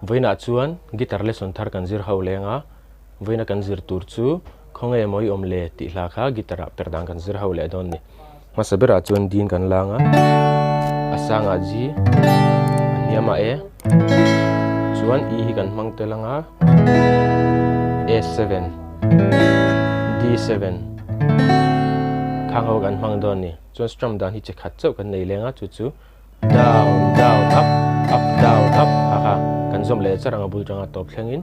Voina chuan guitar lesson thar kan zir ho lenga voina kan zir tur chu khonge moi omle ti hla kha guitar perdang kan zir ho le don ni masabera chuan din kan langa asanga ji aniama e chuan e hi kan mang telanga A7 D7 khang ho kan mang don ni chuan strum dan hi che khat chau kan nei lenga chu chu down down up up down up aka kan zom le charanga bul tanga top thlengin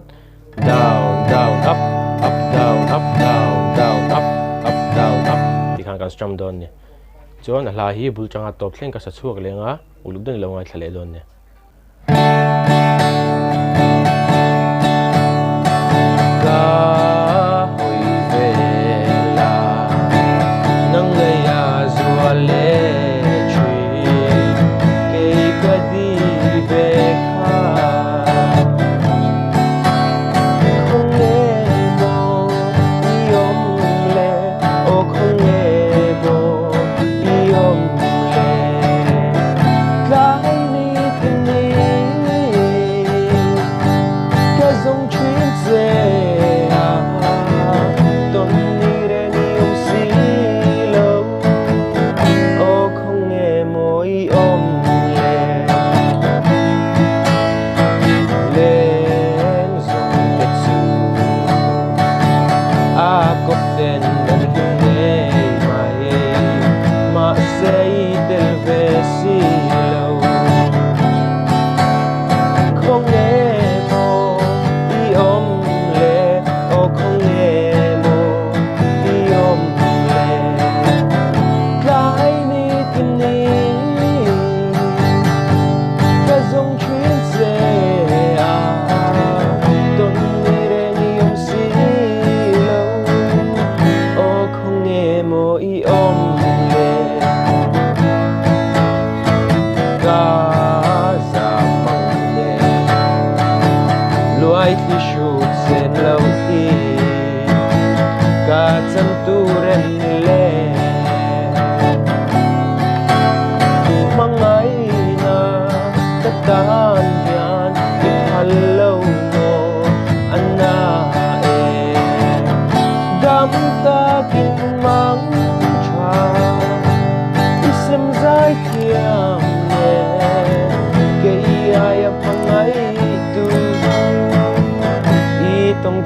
down down up up down up down down up up down up ti khang kan strum don ni chuan a hla hi bul tanga top thleng ka sa chuak lenga uluk den lo ngai thlale don ni ka hoi vela nang leya zuale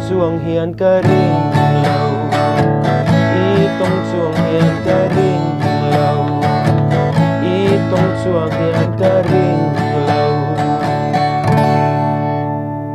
chuang hian ka ring lo I tong chuang hian ka ring lo I tong chuang hian ka ring